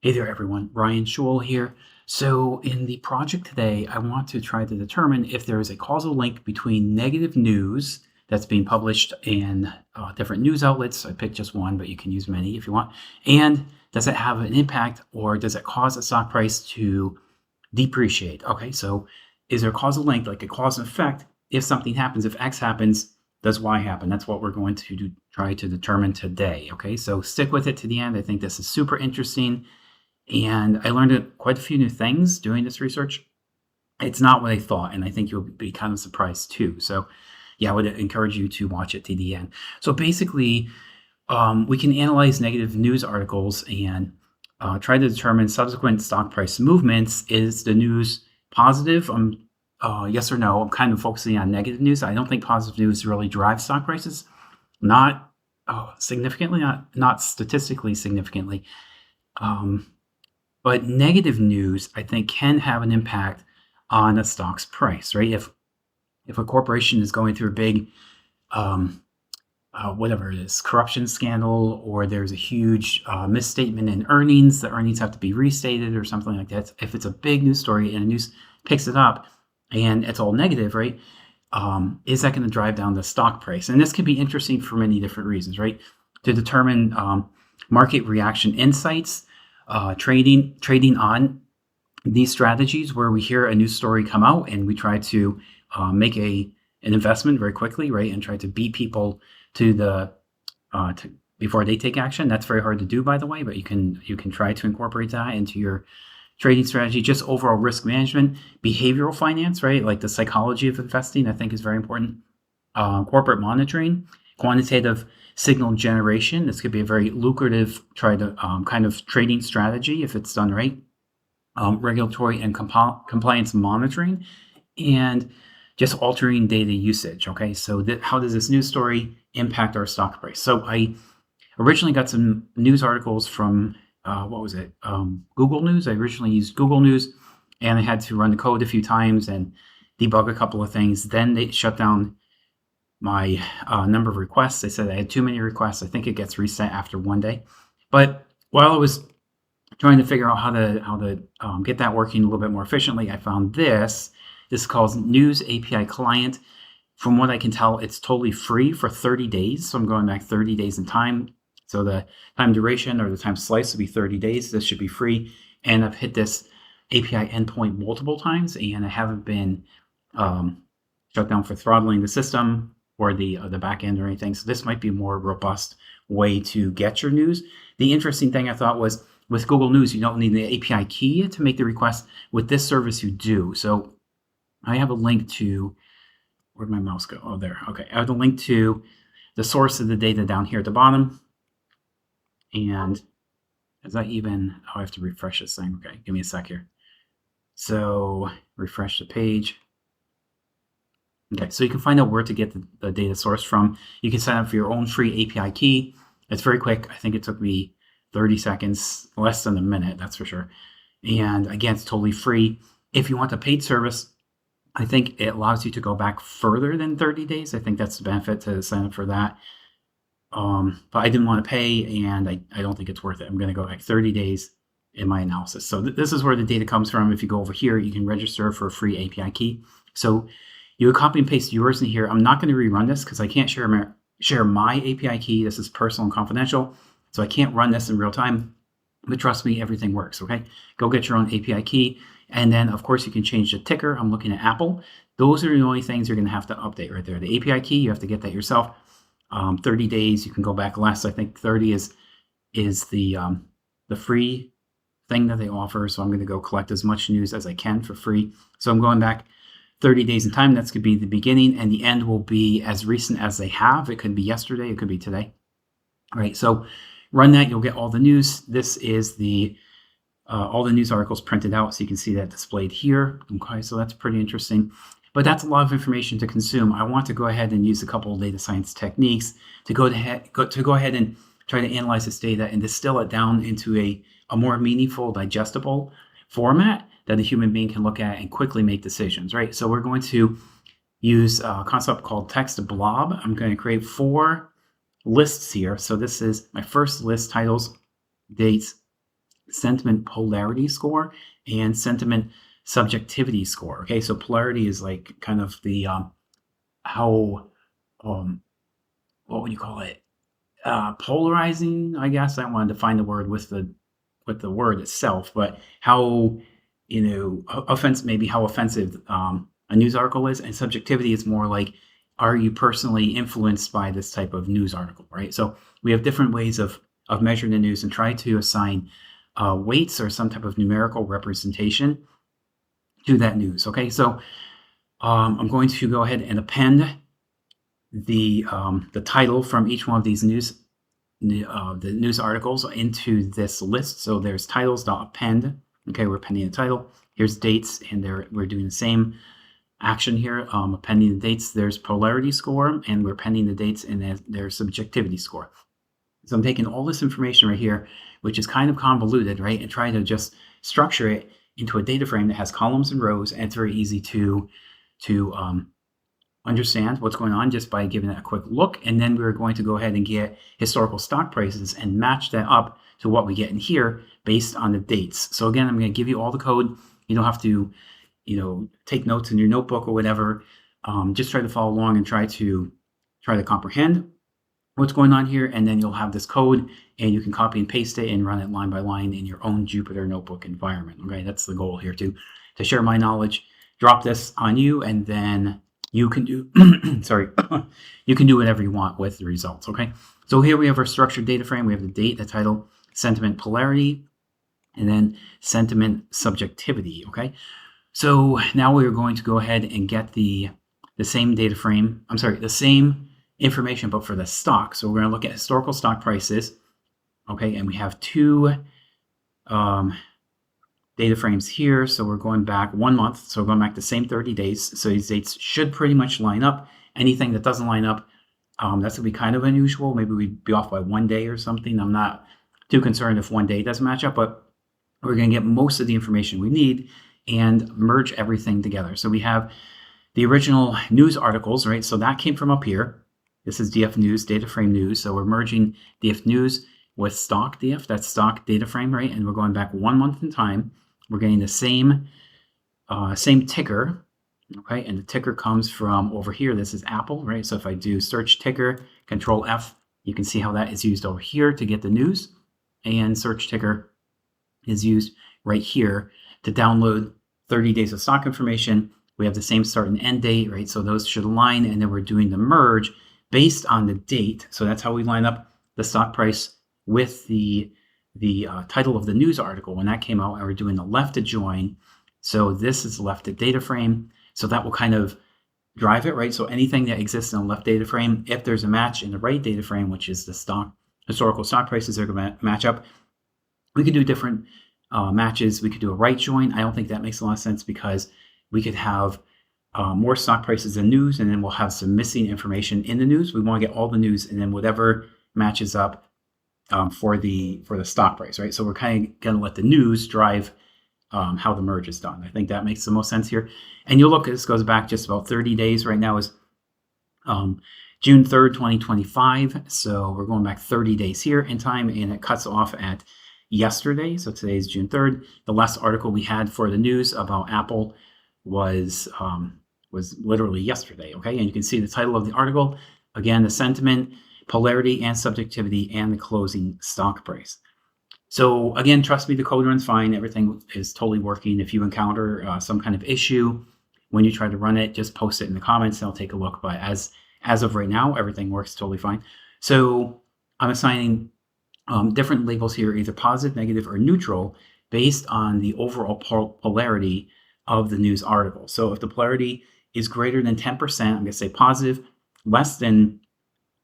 Hey there, everyone. Ryan Schul here. So, in the project today, I want to try to determine if there is a causal link between negative news that's being published in different news outlets. I picked just one, but you can use many if you want. And does it have an impact or does it cause a stock price to depreciate? Okay, so is there a causal link, like a cause and effect? If something happens, if X happens, does Y happen? That's what we're going to try to determine today. Okay, so stick with it to the end. I think this is super interesting. And I learned quite a few new things doing this research. It's not what I thought, and I think you'll be kind of surprised too. So, yeah, I would encourage you to watch it to the end. So basically, we can analyze negative news articles and try to determine subsequent stock price movements. Is the news positive? Yes or no. I'm kind of focusing on negative news. I don't think positive news really drives stock prices. Not significantly, not statistically significantly. But negative news, I think, can have an impact on a stock's price, right? If a corporation is going through a big, whatever it is, corruption scandal, or there's a huge misstatement in earnings, the earnings have to be restated or something like that. If it's a big news story and the news picks it up and it's all negative, right? Is that going to drive down the stock price? And this could be interesting for many different reasons, right? To determin market reaction insights, trading on these strategies where we hear a news story come out and we try to make an investment very quickly, right, and try to beat people to the before they take action. That's very hard to do, by the way, but you can try to incorporate that into your trading strategy. Just overall risk management, behavioral finance, right, like the psychology of investing, I think is very important. Corporate monitoring, quantitative signal generation. This could be a very lucrative kind of trading strategy if it's done right. Regulatory and compliance monitoring, and just altering data usage. Okay, so how does this news story impact our stock price? So I originally got some news articles from Google News. I originally used Google News, and I had to run the code a few times and debug a couple of things. Then they shut down my number of requests. They said I had too many requests. I think it gets reset after one day. But while I was trying to figure out how to get that working a little bit more efficiently, I found this. This is called News API Client. From what I can tell, it's totally free for 30 days. So I'm going back 30 days in time. So the time duration or the time slice will be 30 days. This should be free. And I've hit this API endpoint multiple times, and I haven't been shut down for throttling the system or the back end or anything. So this might be a more robust way to get your news. The interesting thing I thought was with Google News, you don't need the API key to make the request. With this service, you do. So I have a link to, where'd my mouse go? Oh, there. Okay. I have a link to the source of the data down here at the bottom. And is that even, I have to refresh this thing. Okay, give me a sec here. So refresh the page. Okay, so you can find out where to get the data source from. You can sign up for your own free API key. It's very quick. I think it took me 30 seconds, less than a minute, that's for sure. And again, it's totally free. If you want a paid service, I think it allows you to go back further than 30 days. I think that's the benefit to sign up for that. But I didn't want to pay, and I don't think it's worth it. I'm going to go back 30 days in my analysis. So this is where the data comes from. If you go over here, you can register for a free API key. So you would copy and paste yours in here. I'm not going to rerun this because I can't share my API key. This is personal and confidential, so I can't run this in real time. But trust me, everything works, okay? Go get your own API key. And then, of course, you can change the ticker. I'm looking at Apple. Those are the only things you're going to have to update right there. The API key, you have to get that yourself. 30 days, you can go back less. I think 30 is the free thing that they offer. So I'm going to go collect as much news as I can for free. So I'm going back 30 days in time. That's going to be the beginning, and the end will be as recent as they have. It could be yesterday. It could be today. All right. So run that. You'll get all the news. This is all the news articles printed out, so you can see that displayed here. Okay. So that's pretty interesting. But that's a lot of information to consume. I want to go ahead and use a couple of data science techniques to go ahead and try to analyze this data and distill it down into a more meaningful, digestible format that a human being can look at and quickly make decisions, right? So we're going to use a concept called text blob. I'm going to create 4 lists here. So this is my first list: titles, dates, sentiment polarity score and sentiment subjectivity score. Okay, so polarity is like kind of the how what would you call it? Polarizing, I guess. I wanted to find the word with the word itself, but how maybe how offensive a news article is, and subjectivity is more like, are you personally influenced by this type of news article, right? So we have different ways of measuring the news and try to assign weights or some type of numerical representation to that news. Okay, so I'm going to go ahead and append the title from each one of these the news articles into this list. So there's titles.append. Okay, we're appending the title. Here's dates, and we're doing the same action here, appending the dates. There's polarity score, and we're appending the dates, and there's subjectivity score. So I'm taking all this information right here, which is kind of convoluted, right, and trying to just structure it into a data frame that has columns and rows, and it's very easy to understand what's going on just by giving it a quick look. And then we're going to go ahead and get historical stock prices and match that up to what we get in here based on the dates. So again, I'm going to give you all the code. You don't have to, take notes in your notebook or whatever. Just try to follow along and try to comprehend what's going on here. And then you'll have this code, and you can copy and paste it and run it line by line in your own Jupyter Notebook environment. Okay, that's the goal here, to share my knowledge, drop this on you, and then you can do you can do whatever you want with the results. Okay, so here we have our structured data frame. We have the date, the title, sentiment polarity, and then sentiment subjectivity. Okay, so now we're going to go ahead and get the same data frame, the same information, but for the stock. So we're going to look at historical stock prices. Okay, and we have two data frames here. So we're going back 1 month. So we're going back the same 30 days. So these dates should pretty much line up. Anything that doesn't line up, that's going to be kind of unusual. Maybe we'd be off by 1 day or something. I'm not too concerned if 1 day doesn't match up, but we're going to get most of the information we need and merge everything together. So we have the original news articles, right? So that came from up here. This is DF News, data frame news. So we're merging DF News with stock DF, that's stock data frame, right? And we're going back 1 month in time. We're getting the same ticker, okay? And the ticker comes from over here. This is Apple, right? So if I do search ticker, Control F, you can see how that is used over here to get the news. And search ticker is used right here to download 30 days of stock information. We have the same start and end date, right? So those should align, and then we're doing the merge based on the date. So that's how we line up the stock price with the title of the news article when that came out, and we're doing the left adjoin. So this is the left data frame. So that will kind of drive it, right? So anything that exists in the left data frame, if there's a match in the right data frame, which is the historical stock prices, are going to match up. We could do different matches. We could do a right join. I don't think that makes a lot of sense, because we could have more stock prices than news, and then we'll have some missing information in the news. We want to get all the news, and then whatever matches up for the stock price, right? So we're kind of going to let the news drive how the merge is done. I think that makes the most sense here. And you'll look, this goes back just about 30 days. Right now is June 3rd, 2025. So we're going back 30 days here in time, and it cuts off at yesterday. So today is June 3rd. The last article we had for the news about Apple was literally yesterday. Okay, and you can see the title of the article. Again, the sentiment, polarity, and subjectivity, and the closing stock price. So again, trust me, the code runs fine. Everything is totally working. If you encounter some kind of issue when you try to run it, just post it in the comments and I'll take a look. But as of right now, everything works totally fine. So I'm assigning different labels here, either positive, negative, or neutral, based on the overall polarity of the news article. So if the polarity is greater than 10%, I'm going to say positive. Less than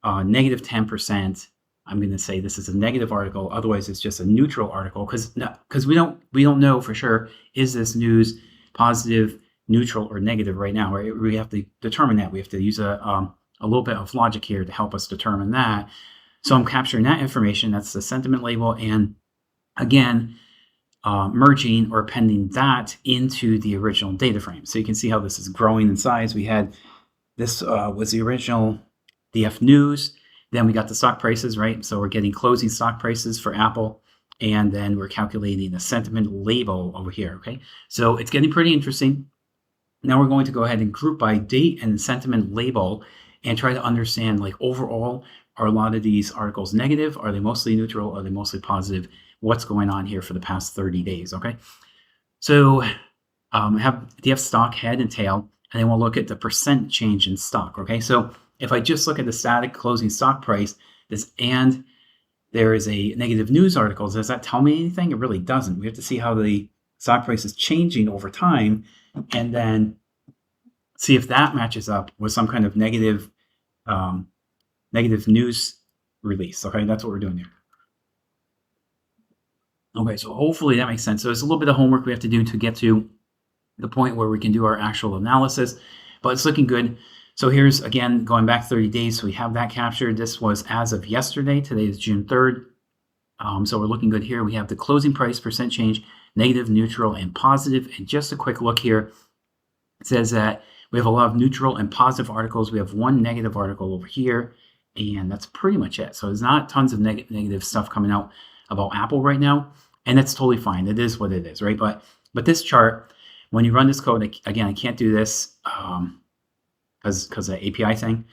negative 10%, I'm going to say this is a negative article. Otherwise, it's just a neutral article, because we don't know for sure, is this news positive, neutral, or negative right now. Right? We have to determine that. We have to use a little bit of logic here to help us determine that. So I'm capturing that information. That's the sentiment label, and again, merging or appending that into the original data frame. So you can see how this is growing in size. We had this was the original DF News. Then we got the stock prices, right? So we're getting closing stock prices for Apple. and then we're calculating the sentiment label over here, okay? So it's getting pretty interesting. Now we're going to go ahead and group by date and sentiment label and try to understand, like, overall, are a lot of these articles negative? Are they mostly neutral? Are they mostly positive? What's going on here for the past 30 days, okay? So have stock, head, and tail, and then we'll look at the percent change in stock, okay? So if I just look at the static closing stock price, and there is a negative news article, does that tell me anything? It really doesn't. We have to see how the stock price is changing over time, and then see if that matches up with some kind of negative news release. Okay, that's what we're doing here. Okay, so hopefully that makes sense. So it's a little bit of homework we have to do to get to the point where we can do our actual analysis, but it's looking good. So here's, again, going back 30 days. So we have that captured. This was as of yesterday. Today is June 3rd. So we're looking good here. We have the closing price, percent change, negative, neutral, and positive. And just a quick look here. It says that we have a lot of neutral and positive articles. We have one negative article over here, and that's pretty much it. So there's not tons of negative stuff coming out about Apple right now, and that's totally fine. It is what it is, right? But this chart, when you run this code, again, I can't do this because the API thing,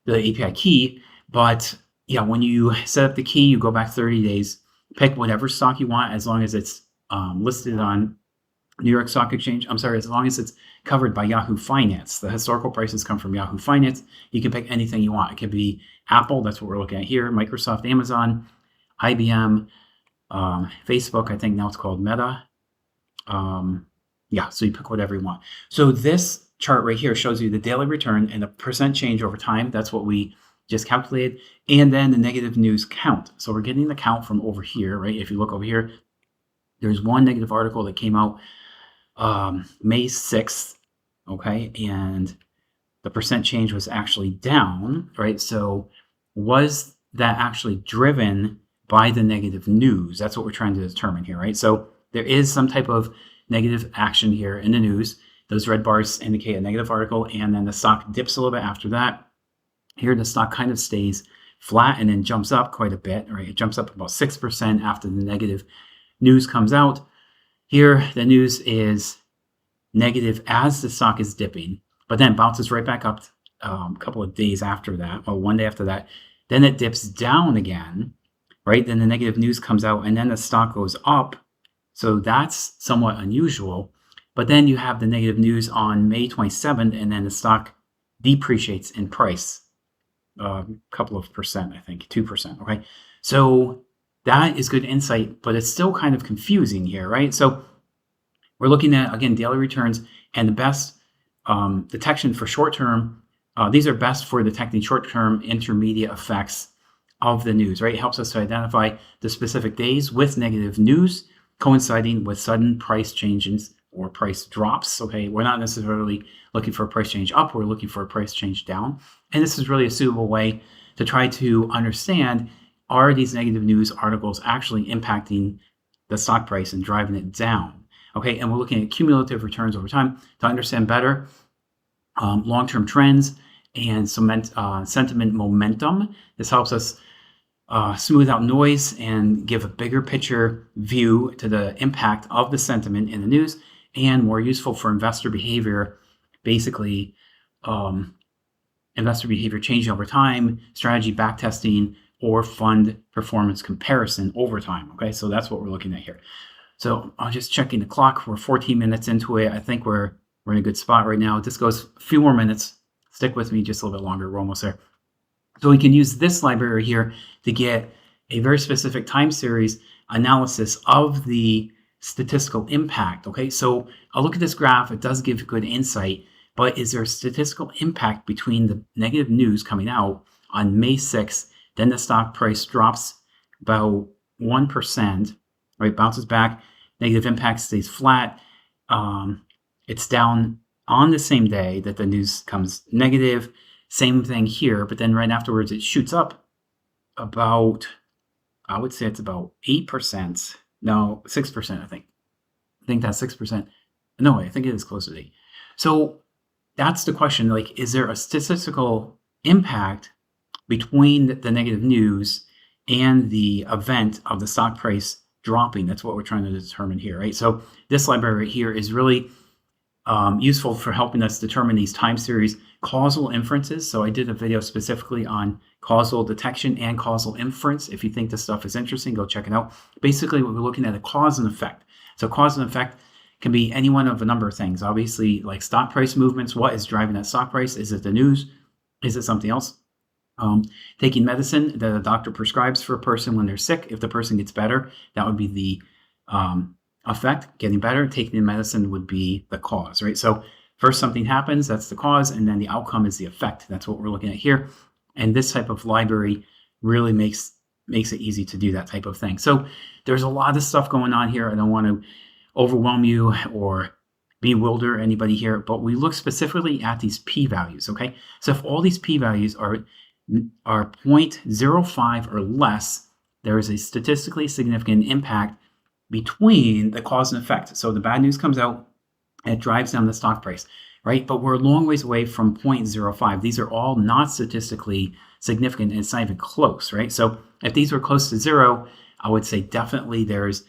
the API key. But yeah, when you set up the key, you go back 30 days, pick whatever stock you want, as long as it's listed on New York Stock Exchange. I'm sorry, as long as it's covered by Yahoo Finance. The historical prices come from Yahoo Finance. You can pick anything you want. It could be Apple, that's what we're looking at here, Microsoft, Amazon, IBM, Facebook, I think now it's called Meta. Yeah, so you pick whatever you want. So this chart right here shows you the daily return and the percent change over time. That's what we just calculated. And then the negative news count. So we're getting the count from over here, right? If you look over here, there's one negative article that came out May 6th, okay? And the percent change was actually down, right? So was that actually driven by the negative news? That's what we're trying to determine here, right? So there is some type of negative action here in the news. Those red bars indicate a negative article, and then the stock dips a little bit after that. Here, the stock kind of stays flat and then jumps up quite a bit, right? It jumps up about 6% after the negative news comes out. Here, the news is negative as the stock is dipping, but then bounces right back up a couple of days after that, or one day after that. Then it dips down again, right? Then the negative news comes out, and then the stock goes up. So that's somewhat unusual. But then you have the negative news on May 27th, and then the stock depreciates in price a couple of percent, I think, 2%, okay? So that is good insight, but it's still kind of confusing here, right? So we're looking at, again, daily returns, and the best detection for short-term, these are best for detecting short-term intermediate effects of the news, right? It helps us to identify the specific days with negative news coinciding with sudden price changes or price drops, okay? We're not necessarily looking for a price change up, we're looking for a price change down. And this is really a suitable way to try to understand, are these negative news articles actually impacting the stock price and driving it down? Okay, and we're looking at cumulative returns over time to understand better long-term trends and sentiment momentum. This helps us smooth out noise and give a bigger picture view to the impact of the sentiment in the news, and more useful for investor behavior, basically investor behavior changing over time, strategy backtesting, or fund performance comparison over time. Okay, so that's what we're looking at here. So I'm just checking the clock. We're 14 minutes into it. I think we're in a good spot right now. This goes a few more minutes. Stick with me just a little bit longer. We're almost there. So we can use this library here to get a very specific time series analysis of the statistical impact. Okay, so I'll look at this graph. It does give good insight, but is there a statistical impact between the negative news coming out on May 6th, then the stock price drops about 1%, right, bounces back, negative impact stays flat, it's down on the same day that the news comes negative, same thing here, but then right afterwards it shoots up about, I would say it's about 8%, no, 6%, I think that's 6%. No, I think it is closer to 8. So that's the question, like, is there a statistical impact between the negative news and the event of the stock price dropping. That's what we're trying to determine here, right? So this library right here is really useful for helping us determine these time series causal inferences. So I did a video specifically on causal detection and causal inference. If you think this stuff is interesting, go check it out. Basically, we're looking at a cause and effect. So cause and effect can be any one of a number of things. Obviously, like stock price movements. What is driving that stock price? Is it the news? Is it something else? Taking medicine that a doctor prescribes for a person when they're sick. If the person gets better, that would be the effect, getting better. Taking the medicine would be the cause, right? So first something happens, that's the cause, and then the outcome is the effect. That's what we're looking at here. And this type of library really makes it easy to do that type of thing. So there's a lot of stuff going on here. I don't want to overwhelm you or bewilder anybody here, but we look specifically at these p-values, okay? So if all these p-values are 0.05 or less, there is a statistically significant impact between the cause and effect. So the bad news comes out, it drives down the stock price, right? But we're a long ways away from 0.05. These are all not statistically significant, and it's not even close, right? So if these were close to 0, I would say definitely there's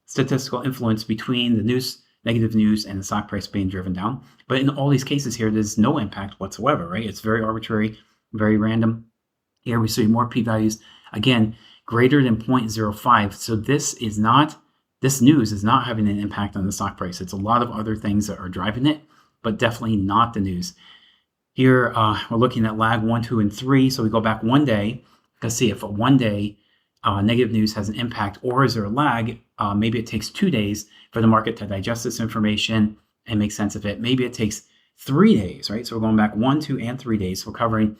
statistical influence between the news, negative news, and the stock price being driven down. But in all these cases here, there's no impact whatsoever, right? It's very arbitrary, very random. Here we see more p-values, again, greater than 0.05. So this news is not having an impact on the stock price. It's a lot of other things that are driving it, but definitely not the news. Here, we're looking at lag 1, 2, and 3. So we go back 1 day to see if 1 day negative news has an impact, or is there a lag? Maybe it takes 2 days for the market to digest this information and make sense of it. Maybe it takes 3 days, right? So we're going back 1, 2, and 3 days. So we're covering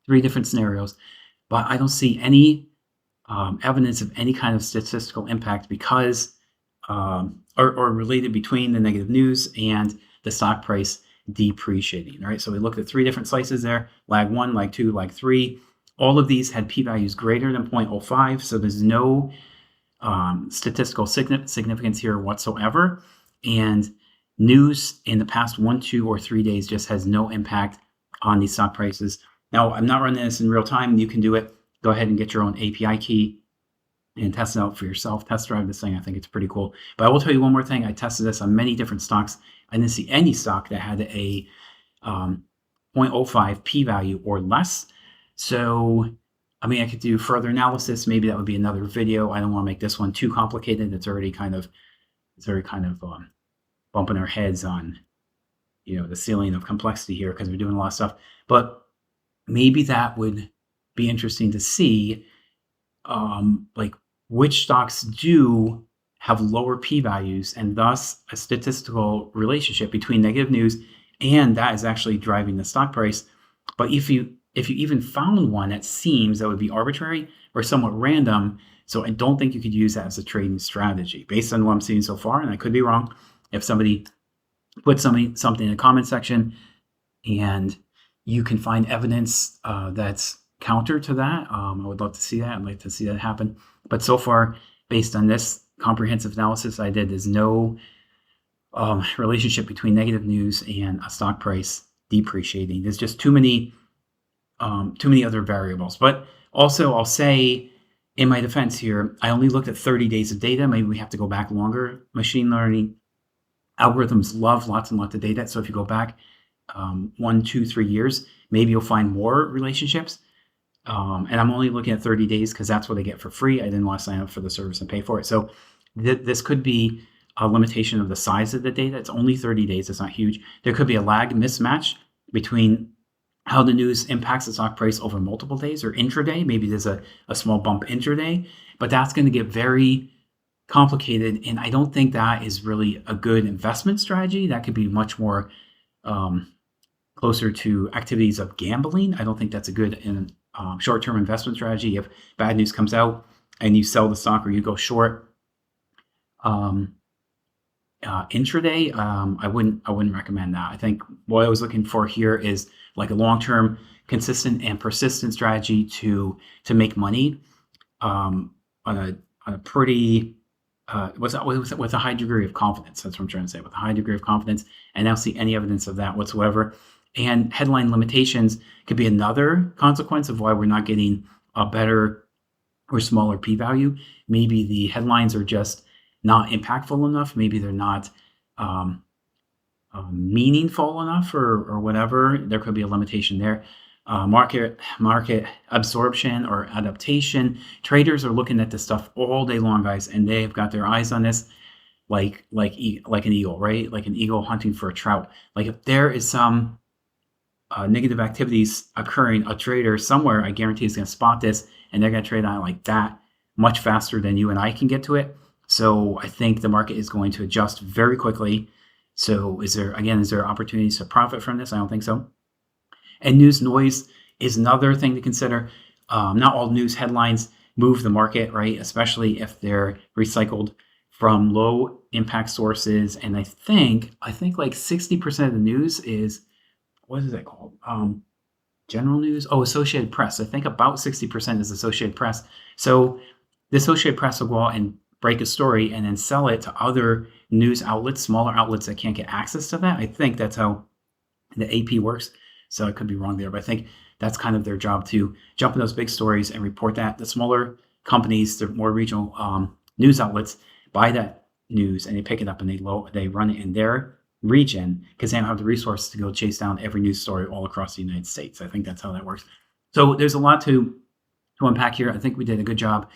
3 different scenarios, but I don't see any evidence of any kind of statistical impact because, or related between the negative news and the stock price depreciating, right? So we looked at 3 different slices there, lag 1, lag 2, lag 3. All of these had p-values greater than 0.05, so there's no statistical significance here whatsoever. And news in the past 1, 2, or 3 days just has no impact on these stock prices. Now, I'm not running this in real time. You can do it. Go ahead and get your own API key and test it out for yourself. Test drive this thing. I think it's pretty cool. But I will tell you one more thing. I tested this on many different stocks. I didn't see any stock that had a 0.05 p-value or less. So, I mean, I could do further analysis. Maybe that would be another video. I don't want to make this one too complicated. It's already kind of bumping our heads on, the ceiling of complexity here because we're doing a lot of stuff. But maybe that would be interesting to see, like which stocks do have lower p-values and thus a statistical relationship between negative news and that is actually driving the stock price. But if you even found one that seems that would be arbitrary or somewhat random, so I don't think you could use that as a trading strategy based on what I'm seeing so far, and I could be wrong. If somebody puts something in the comment section and you can find evidence that's counter to that, I would love to see that. I'd like to see that happen. But so far, based on this comprehensive analysis I did, there's no relationship between negative news and a stock price depreciating. There's just too many other variables. But also, I'll say in my defense here, I only looked at 30 days of data. Maybe we have to go back longer. Machine learning algorithms love lots and lots of data. So if you go back 1, 2, 3 years, maybe you'll find more relationships. And I'm only looking at 30 days because that's what I get for free. I didn't want to sign up for the service and pay for it. So this could be a limitation of the size of the data. It's only 30 days. It's not huge. There could be a lag mismatch between how the news impacts the stock price over multiple days or intraday. Maybe there's a small bump intraday, but that's going to get very complicated. And I don't think that is really a good investment strategy. That could be much more closer to activities of gambling. I don't think that's a good short-term investment strategy. If bad news comes out and you sell the stock or you go short intraday, I wouldn't recommend that. I think what I was looking for here is like a long-term, consistent and persistent strategy to make money on a pretty with a high degree of confidence. That's what I'm trying to say, with a high degree of confidence, and I don't see any evidence of that whatsoever. And headline limitations could be another consequence of why we're not getting a better or smaller p-value. Maybe the headlines are just not impactful enough. Maybe they're not meaningful enough, or whatever. There could be a limitation there. Market absorption or adaptation. Traders are looking at this stuff all day long, guys, and they've got their eyes on this like an eagle, right? Like an eagle hunting for a trout. Like if there is some negative activities occurring, a trader somewhere, I guarantee, is going to spot this, and they're going to trade on it like that much faster than you and I can get to it. So I think the market is going to adjust very quickly. So is there opportunities to profit from this? I don't think so. And news noise is another thing to consider. Not all news headlines move the market, right? Especially if they're recycled from low impact sources. And I think like 60% of the news is, what is that called? General news? Oh, Associated Press. I think about 60% is Associated Press. So the Associated Press will go out and break a story and then sell it to other news outlets, smaller outlets that can't get access to that. I think that's how the AP works. So I could be wrong there, but I think that's kind of their job, to jump in those big stories and report that. The smaller companies, the more regional news outlets, buy that news and they pick it up and they run it in their region, because they don't have the resources to go chase down every news story all across the United States. I think that's how that works. So there's a lot to unpack here. I think we did a good job.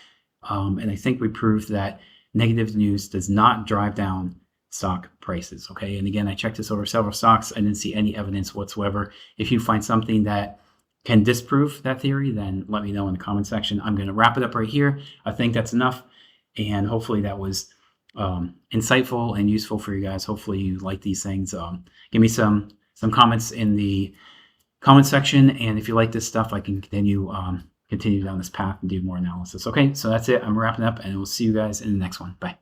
And I think we proved that negative news does not drive down stock prices. Okay. And again, I checked this over several stocks. I didn't see any evidence whatsoever. If you find something that can disprove that theory, then let me know in the comment section. I'm going to wrap it up right here. I think that's enough. And hopefully that was insightful and useful for you guys. Hopefully you like these things. Give me some comments in the comment section. And if you like this stuff, I can continue down this path and do more analysis. Okay, so that's it. I'm wrapping up, and we'll see you guys in the next one. Bye.